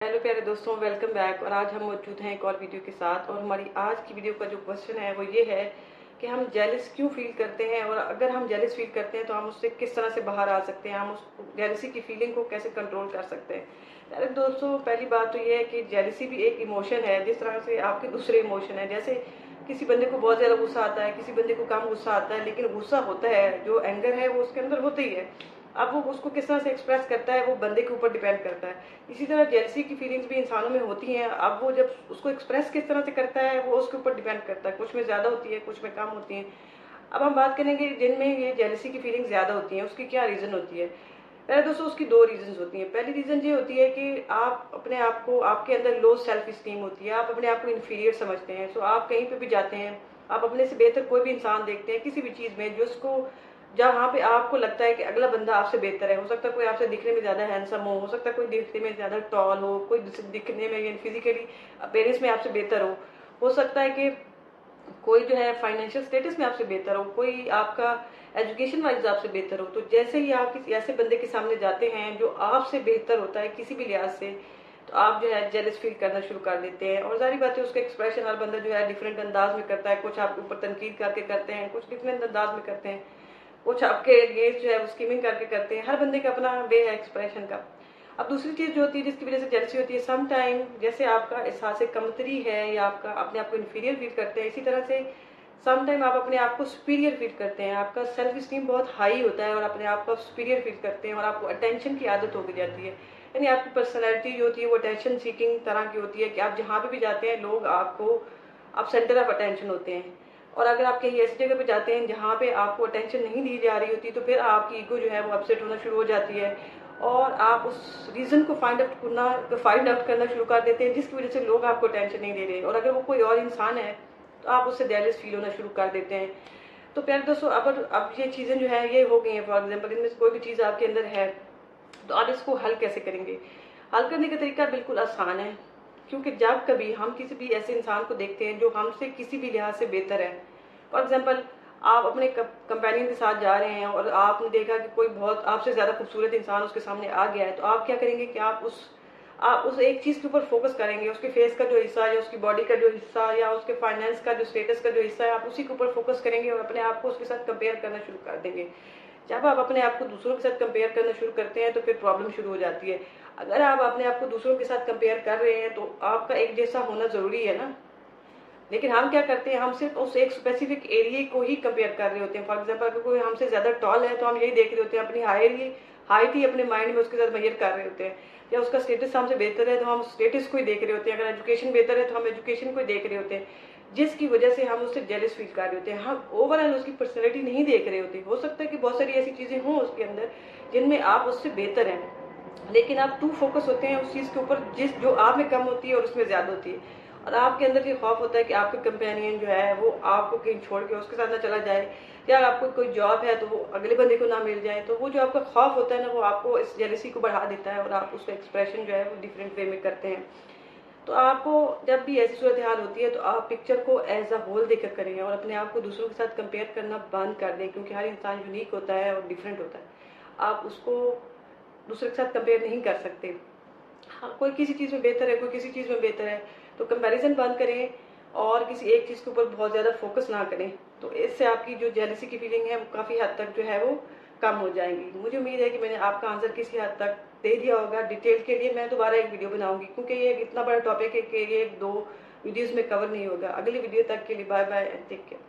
Hello प्यारे दोस्तों, welcome back. और आज हम मौजूद हैं एक और वीडियो के साथ। और हमारी आज की वीडियो का जो क्वेश्चन है वो ये है कि हम जेलस क्यों फील करते हैं, और अगर हम जेलस फील करते हैं तो हम उससे किस तरह से बाहर आ सकते हैं, हम उस जेलसी की फीलिंग को कैसे कंट्रोल कर सकते हैं। प्यारे दोस्तों, पहली बात तो ये है कि जेलसी भी एक इमोशन है, जिस तरह से आपके दूसरे इमोशन है। जैसे किसी बंदे को बहुत ज़्यादा गुस्सा आता है, किसी बंदे को कम गुस्सा आता है, लेकिन गुस्सा होता है, जो एंगर है वो उसके अंदर होता ही है। अब वो उसको किस तरह से एक्सप्रेस करता है वो बंदे के ऊपर डिपेंड करता है। इसी तरह जेलसी की फीलिंग्स भी इंसानों में होती हैं। अब वो जब उसको एक्सप्रेस किस तरह से करता है वो उसके ऊपर डिपेंड करता है। कुछ में ज़्यादा होती है, कुछ में कम होती हैं। अब हम बात करेंगे जिनमें ये जेलसी की फीलिंग ज़्यादा होती है, उसकी क्या रीज़न होती है। पहले दोस्तों, उसकी दो रीजन होती हैं। पहली रीज़न ये होती है कि आप अपने आप को, आपके अंदर लो सेल्फ स्टीम होती है, आप अपने आप को इन्फीरियर समझते हैं। सो आप कहीं पे भी जाते हैं, आप अपने से बेहतर कोई भी इंसान देखते हैं किसी भी चीज़ में, जो उसको जहाँ पे आपको लगता है कि अगला बंदा आपसे बेहतर है। हो सकता है कोई आपसे दिखने में ज़्यादा हैंडसम हो सकता है कोई दिखने में ज़्यादा टॉल हो, कोई दिखने में या फिजिकली अपेयरेंस में आपसे बेहतर हो सकता है कि कोई जो है फाइनेंशियल स्टेटस में आपसे बेहतर हो, कोई आपका एजुकेशन वाइज आपसे बेहतर हो। तो जैसे ही आप किसी ऐसे बंदे के सामने जाते हैं जो आपसे बेहतर होता है किसी भी लिहाज से, तो आप जो है जेलस फील करना शुरू कर देते हैं। और जारी बात है, उसका एक्सप्रेशन हर बंदा जो है डिफरेंट अंदाज में करता है। कुछ आपके ऊपर तनकीद करके करते हैं, कुछ डिफरेंट अंदाज में करते हैं, कुछ आपके अगेंस्ट जो है वो स्कीमिंग करके करते हैं। हर बंदे का अपना वे है एक्सप्रेशन का। अब दूसरी चीज जो होती है जिसकी वजह से जेलसी होती है, सम टाइम जैसे आपका एहसास कमतरी है या आपका अपने आप को इन्फीरियर फील करते हैं, इसी तरह से सम टाइम आप अपने आप को सुपीरियर फील करते हैं। आपका सेल्फ स्टीम बहुत हाई होता है और अपने आप को सुपीरियर फील करते हैं और आपको अटेंशन की आदत हो जाती है। यानी आपकी पर्सनैलिटी जो होती है वो अटेंशन सीकिंग तरह की होती है कि आप जहाँ पे भी जाते हैं लोग आपको, आप सेंटर ऑफ अटेंशन होते हैं। और अगर आप कहीं ऐसी जगह पे जाते हैं जहाँ पे आपको अटेंशन नहीं दी जा रही होती, तो फिर आपकी ईगो जो है वो अपसेट होना शुरू हो जाती है और आप उस रीज़न को फाइंड आउट करना शुरू कर देते हैं जिसकी वजह से लोग आपको टेंशन नहीं दे रहे। और अगर वो कोई और इंसान है तो आप उससे जेलस फील होना शुरू कर देते हैं। तो प्यारे दोस्तों, अब ये चीज़ें जो है ये हो गई हैं। फॉर एग्जाम्पल, इनमें से कोई भी चीज़ आपके अंदर है तो आप इसको हल कैसे करेंगे। हल करने का तरीका बिल्कुल आसान है, क्योंकि जब कभी हम किसी भी ऐसे इंसान को देखते हैं जो हमसे किसी भी लिहाज से बेहतर है, फॉर एग्जाम्पल आप अपने कंपेनियन के साथ जा रहे हैं और आपने देखा कि कोई बहुत आपसे ज़्यादा खूबसूरत इंसान उसके सामने आ गया है, तो आप क्या करेंगे कि आप उस एक चीज़ के ऊपर फोकस करेंगे, उसके फेस का जो हिस्सा या उसकी बॉडी का जो हिस्सा या उसके फाइनेंस का जो स्टेटस का जो हिस्सा है, आप उसी के ऊपर फोकस करेंगे और अपने आप को उसके साथ कंपेयर करना शुरू कर देंगे। जब आप अपने आप को दूसरों के साथ कंपेयर करना शुरू करते हैं तो फिर प्रॉब्लम शुरू हो जाती है। अगर आप अपने आप को दूसरों के साथ कंपेयर कर रहे हैं तो आपका एक जैसा होना ज़रूरी है ना। लेकिन हम क्या करते हैं, हम सिर्फ उस एक स्पेसिफिक एरिया को ही कंपेयर कर रहे होते हैं। फॉर एग्जाम्पल, अगर कोई हमसे ज़्यादा टॉल है तो हम यही देख रहे होते हैं, अपनी हाइट ही अपने माइंड में उसके साथ मेजर कर रहे होते हैं। या उसका स्टेटस हमसे बेहतर है तो हम स्टेटस को ही देख रहे होते हैं। अगर एजुकेशन बेहतर है तो हम एजुकेशन को ही देख रहे होते हैं, जिसकी वजह से हम उससे जेलस फील कर रहे होते हैं। हम ओवरऑल उसकी पर्सनैलिटी नहीं देख रहे होते। हो सकता है कि बहुत सारी ऐसी चीज़ें हों उसके अंदर जिनमें आप उससे बेहतर हैं, लेकिन आप टू फोकस होते हैं उस चीज़ के ऊपर जो आप में कम होती है और उसमें ज़्यादा होती है। और आपके अंदर ये खौफ होता है कि आपके कंपेनियन जो है वो आपको कहीं छोड़ के उसके साथ ना चला जाए, या आपको कोई जॉब है तो वो अगले बंदे को ना मिल जाए। तो वो जो आपका खौफ होता है ना, वो आपको इस जेलसी को बढ़ा देता है और आप उसका एक्सप्रेशन जो है वो डिफरेंट वे में करते हैं। तो आपको जब भी ऐसी सूरत हाल होती है तो आप पिक्चर को एज अ होल देखकर करें और अपने आप को दूसरों के साथ कंपेयर करना बंद कर दें, क्योंकि हर इंसान यूनिक होता है और डिफरेंट होता है। आप उसको दूसरे के साथ कंपेयर नहीं कर सकते। हाँ, कोई किसी चीज़ में बेहतर है, कोई किसी चीज़ में बेहतर है, तो कंपैरिजन बंद करें और किसी एक चीज़ के ऊपर बहुत ज़्यादा फोकस ना करें। तो इससे आपकी जो जेलसी की फीलिंग है वो काफ़ी हद तक जो है वो कम हो जाएंगी। मुझे उम्मीद है कि मैंने आपका आंसर किसी हद तक दे दिया होगा। डिटेल के लिए मैं दोबारा एक वीडियो बनाऊंगी, क्योंकि ये इतना बड़ा टॉपिक है कि ये 2 वीडियोज़ में कवर नहीं होगा। अगली वीडियो तक के लिए bye bye and take care.